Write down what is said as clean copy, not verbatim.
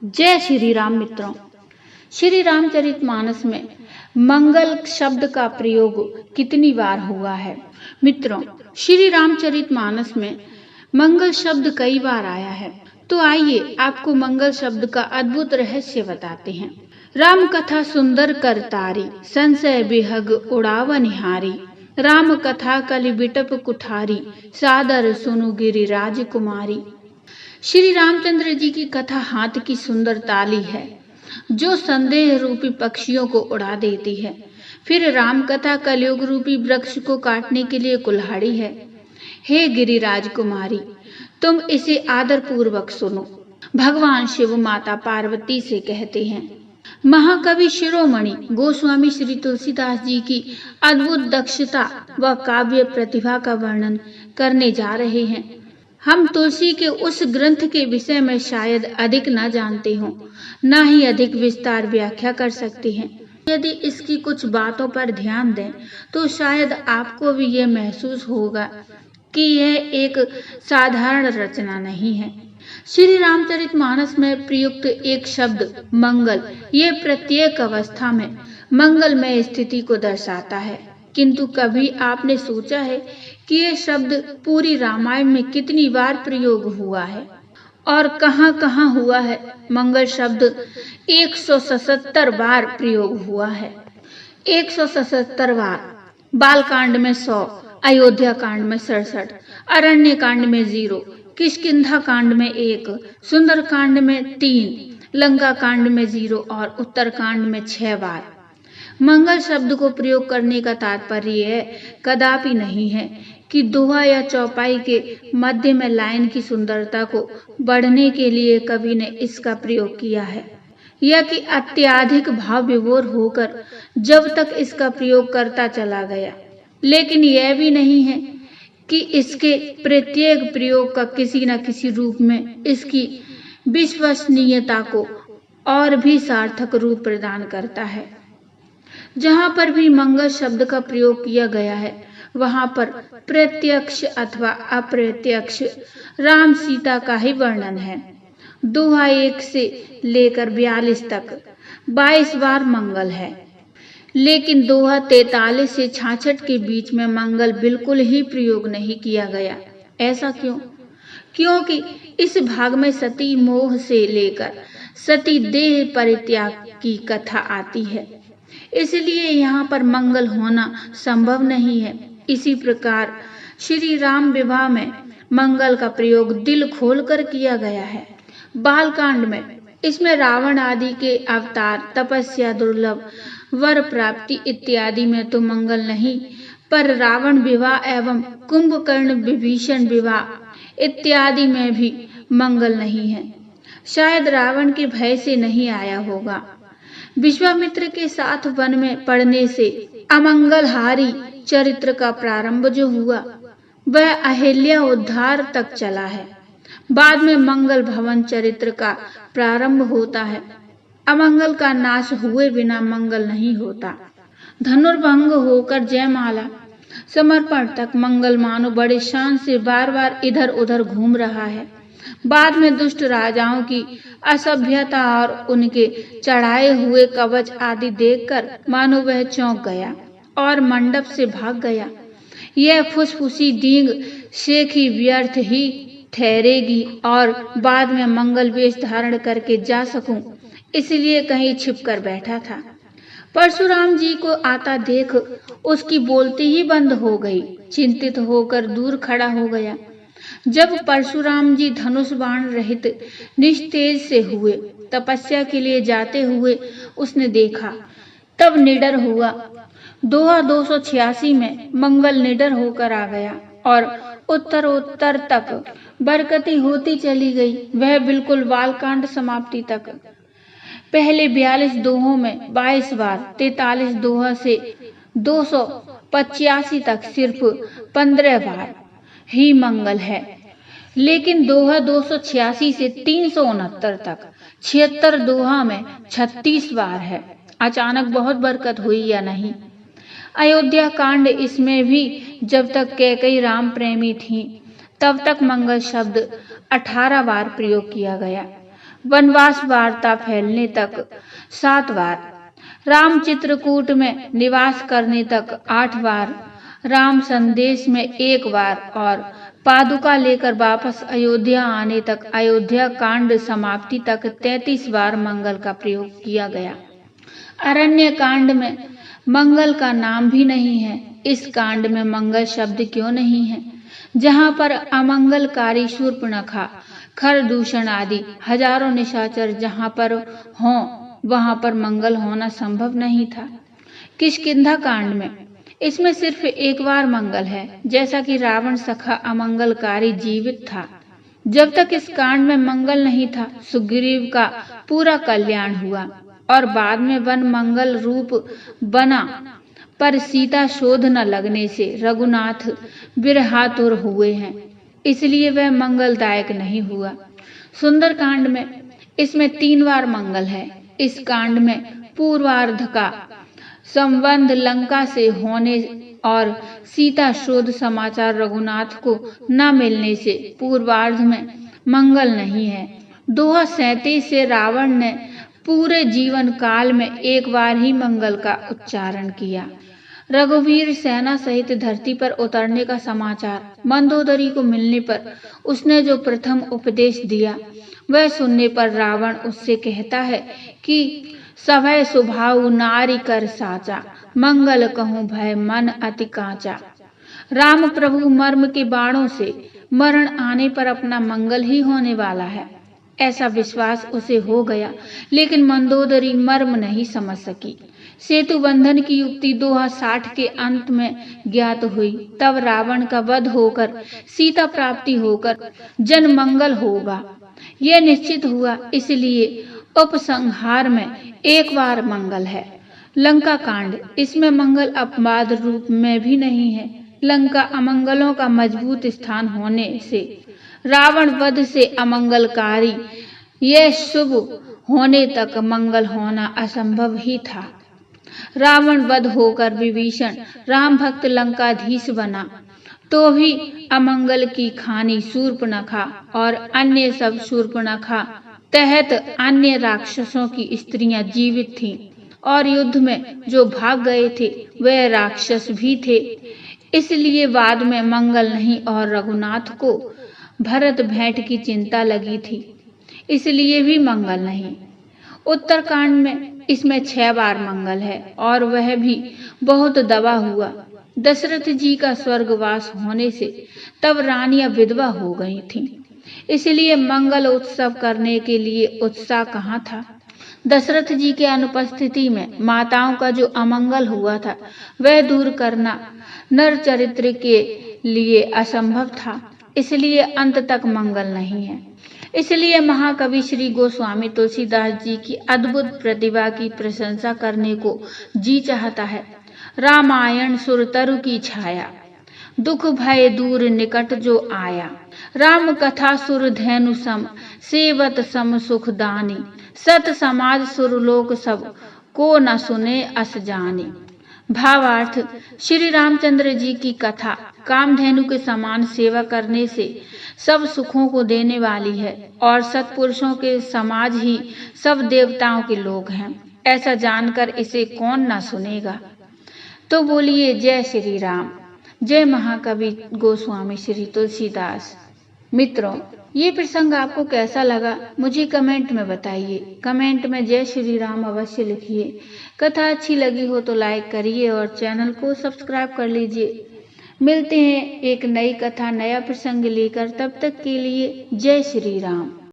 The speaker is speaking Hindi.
जय श्री राम मित्रों। श्री रामचरितमानस में मंगल शब्द का प्रयोग कितनी बार हुआ है? मित्रों, श्री रामचरितमानस में मंगल शब्द कई बार आया है। तो आइए आपको मंगल शब्द का अद्भुत रहस्य बताते हैं। राम कथा सुंदर कर तारी, संशय बिहग उड़ाव निहारी। राम कथा कलि बिटप कुठारी, सादर सुनु गिरिराज कुमारी। श्री रामचंद्र जी की कथा हाथ की सुंदर ताली है जो संदेह रूपी पक्षियों को उड़ा देती है। फिर राम कथा कलयुग रूपी वृक्ष को काटने के लिए कुल्हाड़ी है। हे गिरिराज कुमारी, तुम इसे आदर पूर्वक सुनो। भगवान शिव माता पार्वती से कहते हैं। महाकवि शिरोमणि गोस्वामी श्री तुलसीदास जी की अद्भुत दक्षता व काव्य प्रतिभा का वर्णन करने जा रहे हैं। हम तुलसी के उस ग्रंथ के विषय में शायद अधिक न जानते हों, न ही अधिक विस्तार व्याख्या कर सकते हैं। यदि इसकी कुछ बातों पर ध्यान दें तो शायद आपको भी यह महसूस होगा कि यह एक साधारण रचना नहीं है। श्री रामचरितमानस में प्रयुक्त एक शब्द मंगल, ये प्रत्येक अवस्था में मंगलमय स्थिति को दर्शाता है। किंतु कभी आपने सोचा है कि यह शब्द पूरी रामायण में कितनी बार प्रयोग हुआ है और कहाँ-कहाँ हुआ है? मंगल शब्द 177 बार प्रयोग हुआ है। 177 बार। बालकांड में 100, अयोध्या कांड में 67, अरण्य कांड में 0, किष्किंधा कांड में 1, सुंदर कांड में 3, लंका कांड में 0 और उत्तर कांड में 6 बार। मंगल शब्द को प्रयोग करने का तात्पर्य कदापि नहीं है कि दोहा या चौपाई के मध्य में लाइन की सुंदरता को बढ़ने के लिए कवि ने इसका प्रयोग किया है, या कि अत्यधिक भाव विभोर होकर जब तक इसका प्रयोग करता चला गया। लेकिन यह भी नहीं है कि इसके प्रत्येक प्रयोग का किसी न किसी रूप में इसकी विश्वसनीयता को और भी सार्थक रूप प्रदान करता है। जहाँ पर भी मंगल शब्द का प्रयोग किया गया है वहाँ पर प्रत्यक्ष अथवा अप्रत्यक्ष राम सीता का ही वर्णन है। दोहा 1 से लेकर 42 तक 22 बार मंगल है, लेकिन दोहा 43 से 66 के बीच में मंगल बिल्कुल ही प्रयोग नहीं किया गया। ऐसा क्यों? क्योंकि इस भाग में सती मोह से लेकर सती देह परित्याग की कथा आती है, इसलिए यहाँ पर मंगल होना संभव नहीं है। इसी प्रकार श्री राम विवाह में मंगल का प्रयोग दिल खोलकर किया गया है। बालकांड में इसमें रावण आदि के अवतार, तपस्या, दुर्लभ वर प्राप्ति इत्यादि में तो मंगल नहीं, पर रावण विवाह एवं कुंभकर्ण विभीषण विवाह इत्यादि में भी मंगल नहीं है। शायद रावण के भय से नहीं आया होगा। विश्वामित्र के साथ वन में पड़ने से अमंगलहारी चरित्र का प्रारंभ जो हुआ वह अहिल्या उद्धार तक चला है। बाद में मंगल भवन चरित्र का प्रारंभ होता है। अमंगल का नाश हुए बिना मंगल नहीं होता। धनुर्भंग होकर जयमाला समर्पण तक मंगल मानो बड़े शान से बार बार इधर उधर घूम रहा है। बाद में दुष्ट राजाओं की असभ्यता और उनके चढ़ाए हुए कवच आदि देखकर मानो वह चौंक गया और मंडप से भाग गया। यह फुसफुसी डींग शेखी व्यर्थ ही ठहरेगी और बाद में मंगल वेश धारण करके जा सकूं, इसलिए कहीं छिपकर बैठा था। परशुराम जी को आता देख उसकी बोलती ही बंद हो गई। चिंतित होकर दूर खड़ा हो गया। जब परशुराम जी धनुष बाण रहित निस्तेज से हुए तपस्या के लिए जाते हुए उसने देखा, तब निडर हुआ। दोहा 286 में मंगल निडर होकर आ गया और उत्तर तक बरकती होती चली गई, वह बिल्कुल बालकांड समाप्ति तक। पहले 42 दोहों में 22 बार, 43 दोहा से 285 तक सिर्फ 15 बार ही मंगल है, लेकिन दोहा 286 से 369 तक 76 दोहा में 36 बार है। अचानक बहुत बरकत हुई या नहीं? अयोध्या कांड इसमें भी जब तक कैकेयी राम प्रेमी थी तब तक मंगल शब्द 18 बार प्रयोग किया गया। वनवास वार्ता फैलने तक 7 बार, राम चित्रकूट में निवास करने तक 8 बार, राम संदेश में 1 बार और पादुका लेकर वापस अयोध्या आने तक अयोध्या कांड समाप्ति तक 33 बार मंगल का प्रयोग किया गया। अरण्य कांड में मंगल का नाम भी नहीं है। इस कांड में मंगल शब्द क्यों नहीं है? जहाँ पर अमंगलकारी शूर्पणखा, खरदूषण आदि हजारों निशाचर जहाँ पर हों वहां पर मंगल होना संभव नहीं था। किष्किंधा कांड में इसमें सिर्फ 1 बार मंगल है, जैसा कि रावण सखा अमंगलकारी जीवित था। जब तक इस कांड में मंगल नहीं था, सुग्रीव का पूरा कल्याण हुआ और बाद में वन मंगल रूप बना, पर सीता शोध न लगने से रघुनाथ विरहातुर हुए हैं, इसलिए वह मंगलदायक नहीं हुआ। सुंदर कांड में इसमें 3 बार मंगल है। इस कांड में पूर्वार्ध का संबंध लंका से होने और सीता शोध समाचार रघुनाथ को न मिलने से पूर्वार्ध में मंगल नहीं है। दोहा 37 से रावण ने पूरे जीवन काल में 1 बार ही मंगल का उच्चारण किया। रघुवीर सेना सहित धरती पर उतरने का समाचार मंदोदरी को मिलने पर उसने जो प्रथम उपदेश दिया वह सुनने पर रावण उससे कहता है कि सभय स्वभाव नारी कर साचा, मंगल कहूँ भय मन अति कांचा। राम प्रभु मर्म के बाणों से मरण आने पर अपना मंगल ही होने वाला है, ऐसा विश्वास उसे हो गया, लेकिन मंदोदरी मर्म नहीं समझ सकी। सेतु बंधन की युक्ति दोहा 60 के अंत में ज्ञात हुई। तब रावण का वध होकर सीता प्राप्ति होकर जन मंगल होगा, यह निश्चित हुआ। इसलिए उपसंहार में 1 बार मंगल है। लंका कांड, इसमें मंगल अपवाद रूप में भी नहीं है। लंका अमंगलों का मजबूत स्थान होने से रावण वध से अमंगलकारी यह शुभ होने तक मंगल होना असंभव ही था। रावण वध होकर विभीषण राम भक्त लंकाधीश बना तो भी अमंगल की खानी शूर्पणखा और अन्य सब शूर्पणखा तहत अन्य राक्षसों की स्त्रियां जीवित थीं और युद्ध में जो भाग गए थे वह राक्षस भी थे। इसलिए बाद में मंगल नहीं और रघुनाथ को भरत भेंट की चिंता लगी थी, इसलिए भी मंगल नहीं। उत्तरकांड में इसमें 6 बार मंगल है और वह भी बहुत दबा हुआ। दशरथ जी का स्वर्गवास होने से तब रानियां विधवा हो गई थीं, इसलिए मंगल उत्सव करने के लिए उत्साह कहाँ था। दशरथ जी के अनुपस्थिति में माताओं का जो अमंगल हुआ था वह दूर करना नर चरित्र के लिए असंभव था, इसलिए अंत तक मंगल नहीं है। इसलिए महाकवि श्री गोस्वामी तुलसीदास जी की अद्भुत प्रतिभा की प्रशंसा करने को जी चाहता है। रामायण सुरतरु की छाया, दुख भय दूर निकट जो आया। राम कथा सुर धैनु सम, सेवत सम सुख दानी। सत समाज सुरलोक सब, को न सुने अस जानी। भावार्थ, श्री रामचंद्र जी की कथा कामधेनु के समान सेवा करने से सब सुखों को देने वाली है और सत्पुरुषों के समाज ही सब देवताओं के लोग हैं, ऐसा जानकर इसे कौन ना सुनेगा। तो बोलिए जय श्री राम, जय महाकवि गोस्वामी श्री तुलसीदास। मित्रों, ये प्रसंग आपको कैसा लगा मुझे कमेंट में बताइए। कमेंट में जय श्री राम अवश्य लिखिए। कथा अच्छी लगी हो तो लाइक करिए और चैनल को सब्सक्राइब कर लीजिए। मिलते हैं एक नई कथा नया प्रसंग लेकर, तब तक के लिए जय श्री राम।